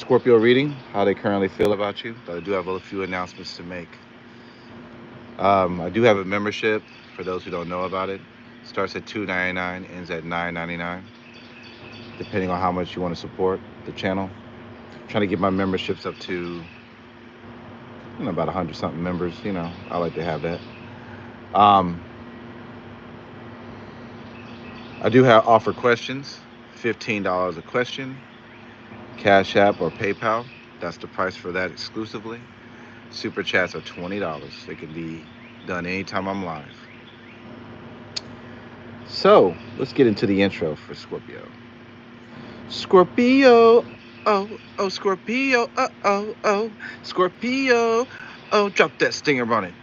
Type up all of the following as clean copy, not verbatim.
Scorpio reading, how they currently feel about you. But I do have a few announcements to make. I do have a membership for those who don't know about it. Starts at $2.99, ends at $9.99, depending on how much you want to support the channel. I'm trying to get my memberships up to about 100 something members. I like to have that. Um, I do have offer questions, $15 a question, Cash App or PayPal. That's the price for that exclusively. Super chats are $20. They can be done anytime I'm live. So let's get into the intro for Scorpio. Scorpio, oh, oh, Scorpio, oh, Scorpio, oh, drop that stinger on it.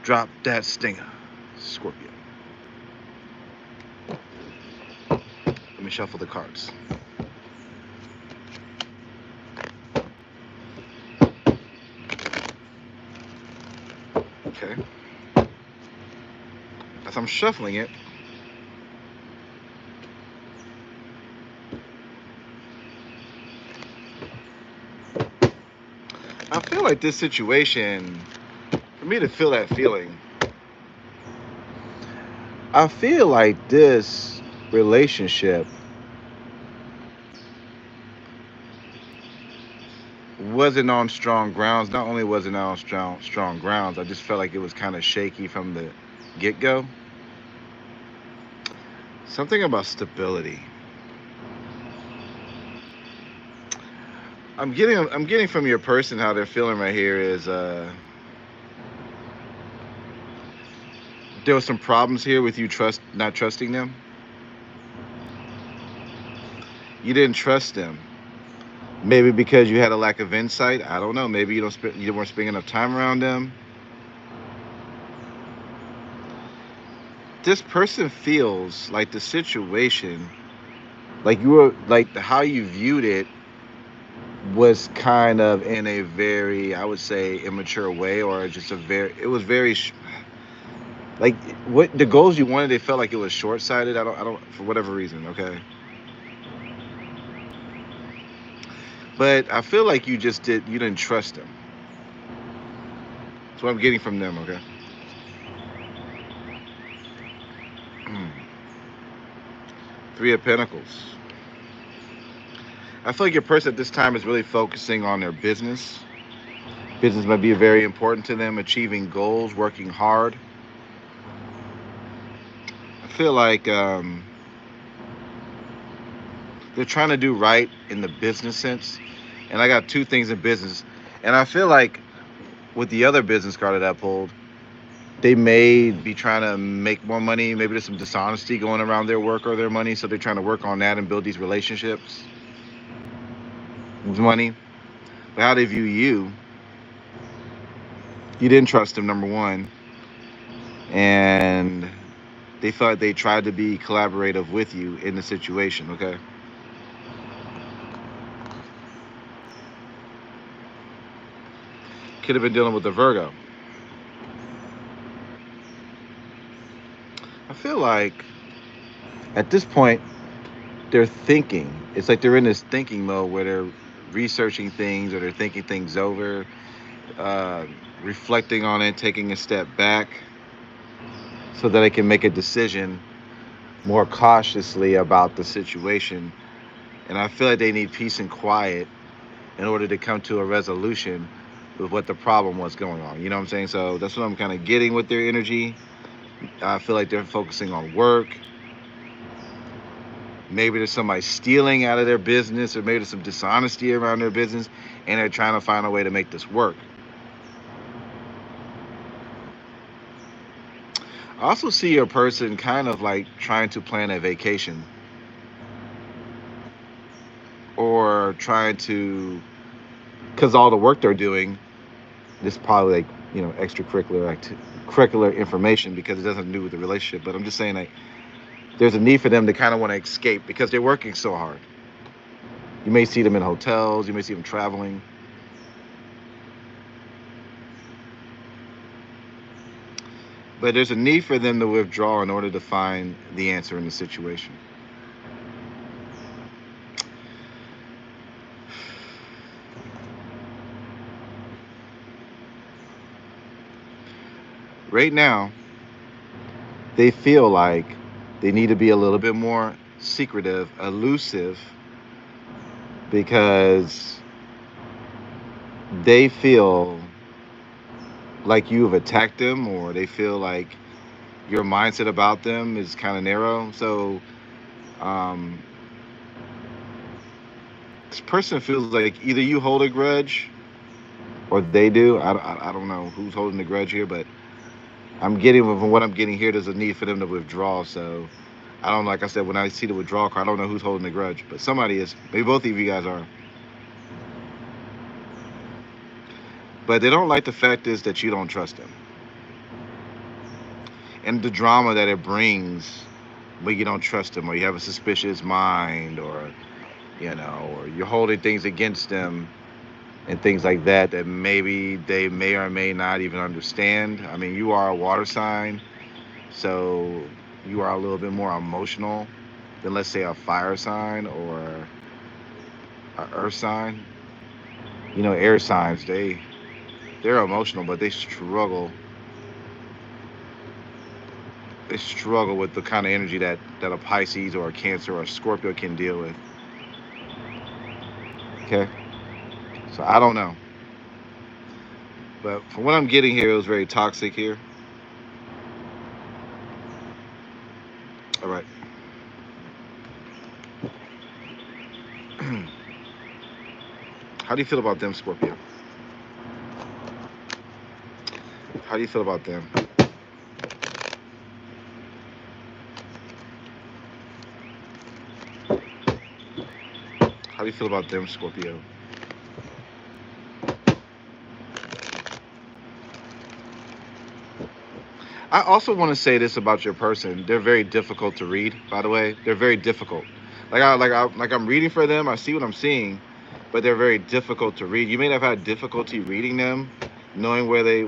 Drop that stinger, Scorpio. Let me shuffle the cards. Okay. As I'm shuffling it, I feel like this situation, for me to feel that feeling, I feel like this relationship wasn't on strong grounds. Not only was it on strong grounds, I just felt like it was kind of shaky from the get-go. Something about stability. I'm getting from your person how they're feeling right here is there was some problems here with you not trusting them. You didn't trust them. Maybe because you had a lack of insight. I don't know. Maybe you weren't spending enough time around them. This person feels like the situation, like you were like how you viewed it was kind of in a very, I would say, immature way, or just it was very like what the goals you wanted, they felt like it was short-sighted. I don't for whatever reason. Okay. But I feel like you didn't trust them. That's what I'm getting from them. Okay. Three of Pentacles. I feel like your person at this time is really focusing on their business. Business might be very important to them, achieving goals, working hard. I feel like they're trying to do right in the business sense. And I got two things in business. And I feel like with the other business card that I pulled, they may be trying to make more money. Maybe there's some dishonesty going around their work or their money. So they're trying to work on that and build these relationships with money. But how they view you didn't trust them, number one. And they thought they tried to be collaborative with you in the situation, okay? Could have been dealing with a Virgo. I feel like at this point, they're thinking. It's like they're in this thinking mode where they're researching things or they're thinking things over, uh, reflecting on it, taking a step back so that they can make a decision more cautiously about the situation. And I feel like they need peace and quiet in order to come to a resolution with what the problem was going on. You know what I'm saying? So that's what I'm kind of getting with their energy. I feel like they're focusing on work. Maybe there's somebody stealing out of their business, or maybe there's some dishonesty around their business, and they're trying to find a way to make this work. I also see a person kind of like trying to plan a vacation or trying to, because all the work they're doing, this is probably like, extracurricular curricular information because it doesn't do with the relationship. But I'm just saying, like, there's a need for them to kind of want to escape because they're working so hard. You may see them in hotels, you may see them traveling. But there's a need for them to withdraw in order to find the answer in the situation. Right now, they feel like they need to be a little bit more secretive, elusive, because they feel like you've attacked them, or they feel like your mindset about them is kind of narrow. So um, this person feels like either you hold a grudge or they do. I don't know who's holding the grudge here, but I'm getting from what I'm getting here, there's a need for them to withdraw. So I don't, like I said, when I see the withdrawal card, I don't know who's holding the grudge, but somebody is. Maybe both of you guys are. But they don't like the fact is that you don't trust them, and the drama that it brings when you don't trust them, or you have a suspicious mind, or or you're holding things against them and things like that that maybe they may or may not even understand. I mean, you are a water sign, so you are a little bit more emotional than, let's say, a fire sign or a earth sign. Air signs, they're emotional, but they struggle with the kind of energy that a Pisces or a Cancer or a Scorpio can deal with. Okay, so I don't know, but from what I'm getting here, it was very toxic here. All right. How do you feel about them, Scorpio? How do you feel about them? How do you feel about them, Scorpio? I also want to say this about your person. They're very difficult to read, by the way. They're very difficult. Like I'm reading for them. I see what I'm seeing, but they're very difficult to read. You may have had difficulty reading them, knowing where they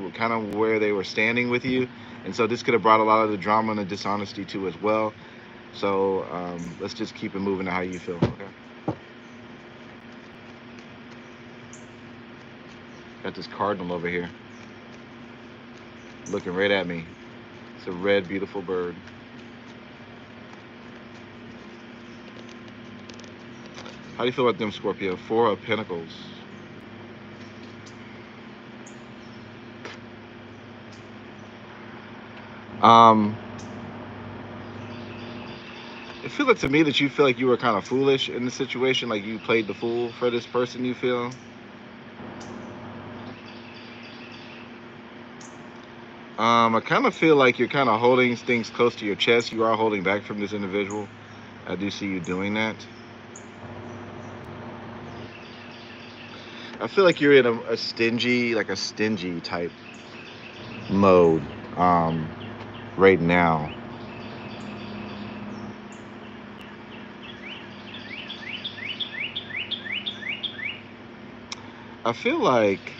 were standing with you, and so this could have brought a lot of the drama and the dishonesty too as well. So let's just keep it moving to how you feel. Okay. Got this cardinal over here looking right at me. It's a red, beautiful bird. How do you feel about them, Scorpio? Four of Pentacles. Um, it feels like to me that you feel like you were kind of foolish in the situation, like you played the fool for this person. You feel. I kind of feel like you're kind of holding things close to your chest. You are holding back from this individual. I do see you doing that. I feel like you're in a stingy type mode um, right now. I feel like,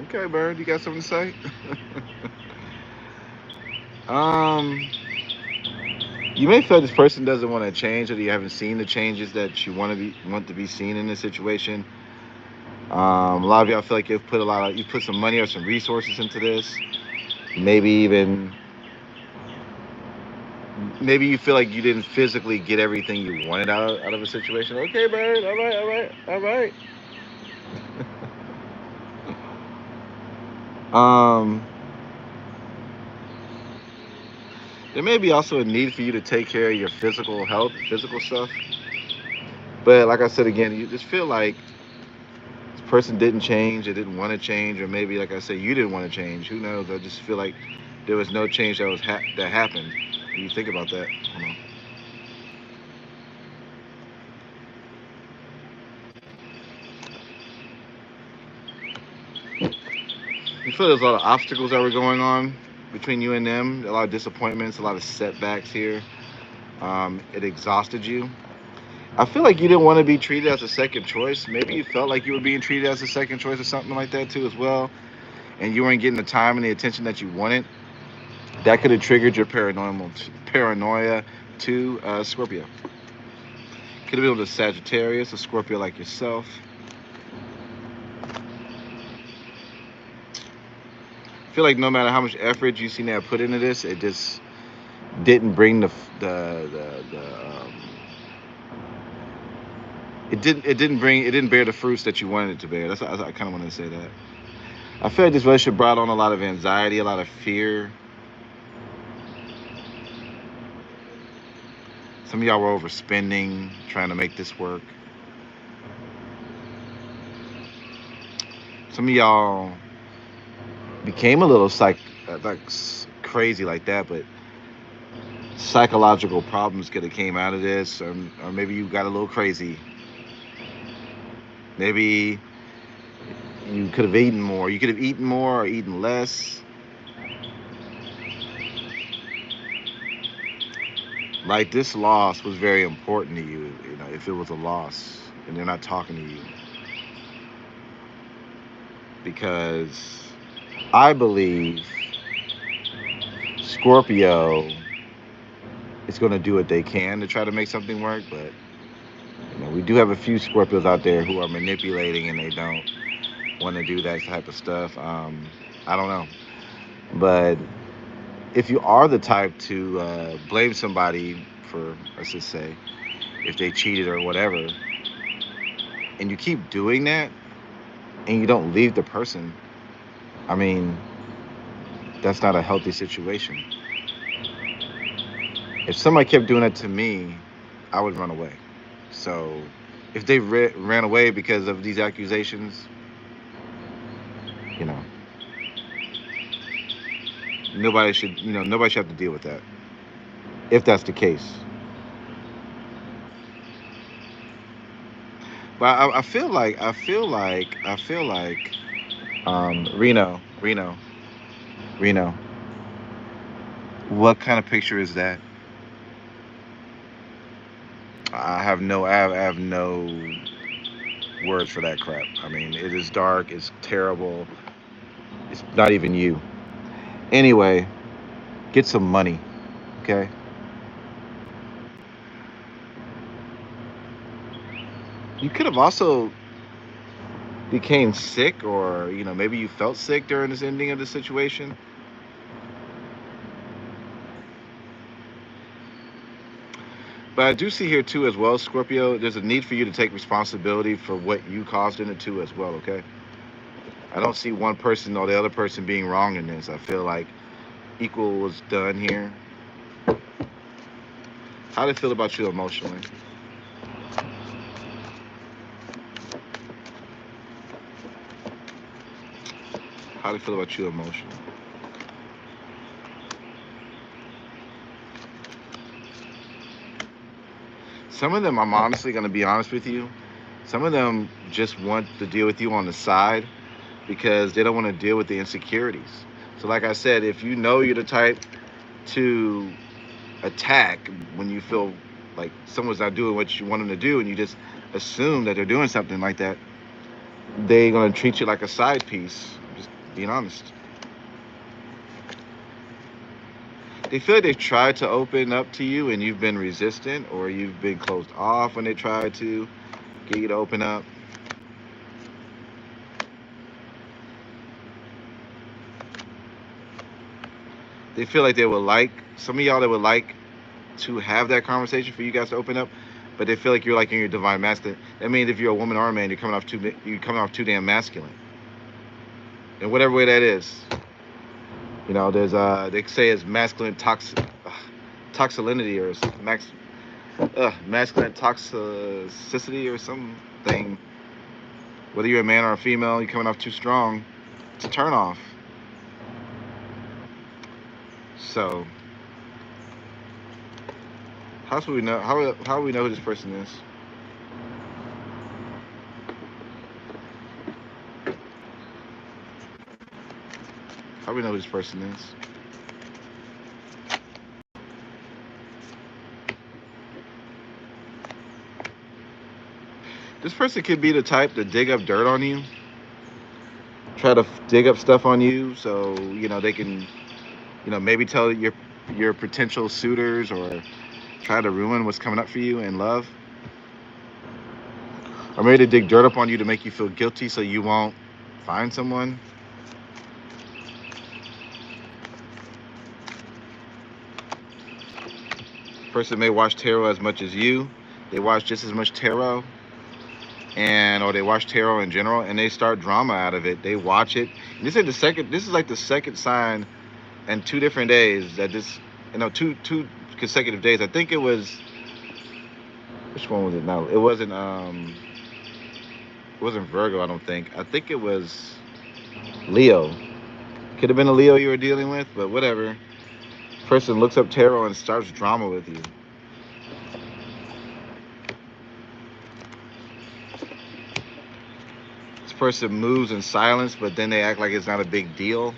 okay, Bird, you got something to say? um, you may feel this person doesn't want to change, or you haven't seen the changes that you want to be seen in this situation. A lot of y'all feel like you put some money or some resources into this. Maybe even maybe you feel like you didn't physically get everything you wanted out of a situation. Okay, Bird. All right, all right, all right. Um, there may be also a need for you to take care of your physical health, physical stuff. But like I said again, you just feel like this person didn't change, they didn't want to change, or maybe like I said, you didn't want to change. Who knows? I just feel like there was no change that happened. When you think about that, hold on. You feel there's a lot of obstacles that were going on between you and them, a lot of disappointments, a lot of setbacks here. It exhausted you. I feel like you didn't want to be treated as a second choice. Maybe you felt like you were being treated as a second choice or something like that too, as well, and you weren't getting the time and the attention that you wanted. That could have triggered your paranoia to Scorpio. Could have been with a Sagittarius, a Scorpio like yourself. feel like no matter how much effort you seem to have put into this, it just didn't bring it didn't bear the fruits that you wanted it to bear. I kind of wanted to say that. I feel like this relationship brought on a lot of anxiety, a lot of fear. Some of y'all were overspending, trying to make this work. Some of y'all became a little crazy like that, but psychological problems could have came out of this, or maybe you got a little crazy. Maybe you could have eaten more. You could have eaten more or eaten less. Like this loss was very important to you. You know, if it was a loss and they're not talking to you, because I believe Scorpio is going to do what they can to try to make something work, but you know, we do have a few Scorpios out there who are manipulating and they don't want to do that type of stuff. I don't know, but if you are the type to blame somebody for, let's just say, if they cheated or whatever, and you keep doing that and you don't leave the person, I mean, that's not a healthy situation. If somebody kept doing that to me, I would run away. So if they ran away because of these accusations, you know, nobody should have to deal with that. If that's the case, but I feel like, Reno. What kind of picture is that? I have no words for that crap. I mean, it is dark. It's terrible. It's not even you. Anyway, get some money, okay? You could have also became sick, or maybe you felt sick during this ending of the situation. But I do see here too as well, Scorpio. There's a need for you to take responsibility for what you caused in it too as well. Okay. I don't see one person or the other person being wrong in this. I feel like equal was done here. How do they feel about you emotionally? How do they feel about you emotionally? Some of them, I'm honestly going to be honest with you. Some of them just want to deal with you on the side because they don't want to deal with the insecurities. So, like I said, if you know you're the type to attack when you feel like someone's not doing what you want them to do, and you just assume that they're doing something like that, they're going to treat you like a side piece. Just being honest. They feel like they've tried to open up to you and you've been resistant, or you've been closed off when they tried to get you to open up. They feel like they would like, some of y'all that would like to have that conversation for you guys to open up, but they feel like you're like in your divine masculine. That means if you're a woman or a man, you're coming off too damn masculine, in whatever way that is. There's they say it's masculine toxicity, or masculine toxicity or something. Whether you're a man or a female, you're coming off too strong. It's a turn off. So how do we know? How do we know who this person is? How do we know who this person is? This person could be the type to dig up dirt on you, try to dig up stuff on you, so they can, maybe tell your potential suitors, or try to ruin what's coming up for you in love, or maybe to dig dirt up on you to make you feel guilty so you won't find someone. Person may watch tarot as much as you. They watch just as much tarot, and or they watch tarot in general, and they start drama out of it. They watch it. And this is the second. This is like the second sign in 2 different days that this, two consecutive days. I think it was. Which one was it? No, it wasn't. It wasn't Virgo. I don't think. I think it was Leo. Could have been a Leo you were dealing with, but whatever. Person looks up tarot and starts drama with you. This person moves in silence, but then they act like it's not a big deal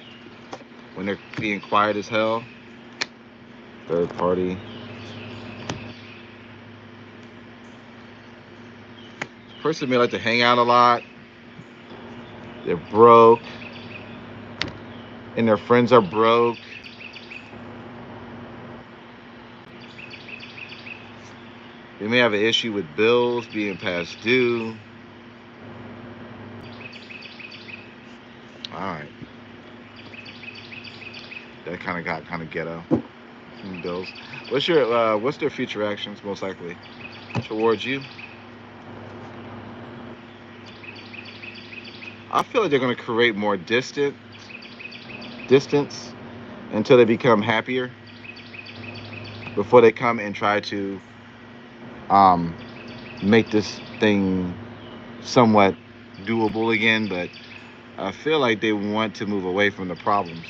when they're being quiet as hell. Third party. This person may like to hang out a lot. They're broke. And their friends are broke. They may have an issue with bills being past due. Alright. That kind of got kind of ghetto. Bills. What's their future actions most likely towards you? I feel like they're going to create more distance until they become happier before they come and try to make this thing somewhat doable again. But I feel like they want to move away from the problems,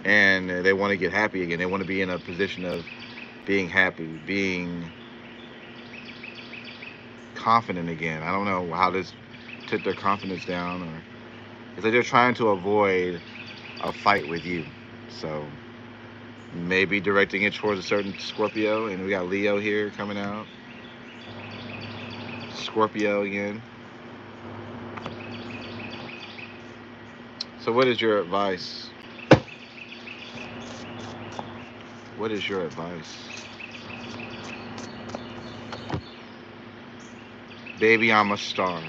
and they want to get happy again. They want to be in a position of being happy, being confident again. I don't know how this took their confidence down, or it's like they're trying to avoid a fight with you. So maybe directing it towards a certain Scorpio, and we got Leo here coming out. Scorpio again. So what is your advice? What is your advice? Baby, I'm a star.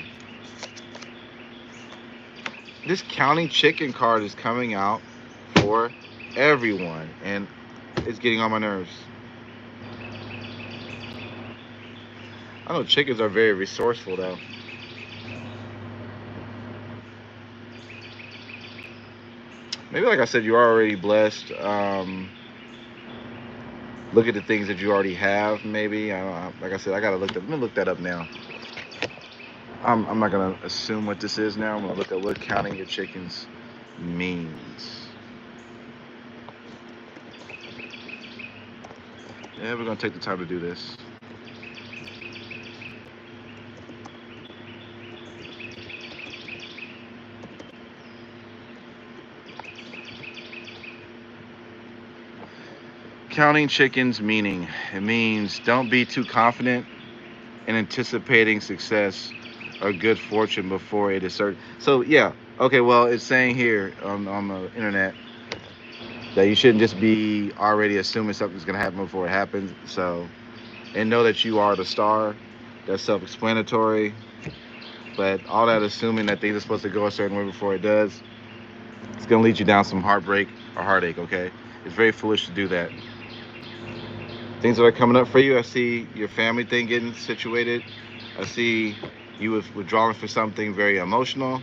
This counting chicken card is coming out for everyone, and it's getting on my nerves. I know chickens are very resourceful, though. Maybe, like I said, you are already blessed. Look at the things that you already have, maybe. Like I said, I gotta look that. Let me look that up now. I'm not gonna assume what this is now. I'm gonna look at what counting your chickens means. Yeah, we're gonna take the time to do this. Counting chickens meaning, it means don't be too confident in anticipating success or good fortune before it is certain. So yeah, okay, well, it's saying here on the internet that you shouldn't just be already assuming something's gonna happen before it happens. So, and know that you are the star. That's self-explanatory. But all that assuming that things are supposed to go a certain way before it does, it's gonna lead you down some heartbreak or heartache. Okay, it's very foolish to do that. Things that are coming up for you, I see your family thing getting situated. I see you withdrawing for something very emotional,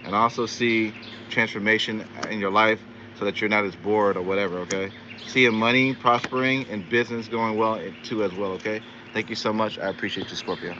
and I also see transformation in your life so that you're not as bored or whatever. Okay, seeing money prospering and business going well too as well. Okay, thank you so much. I appreciate you, Scorpio.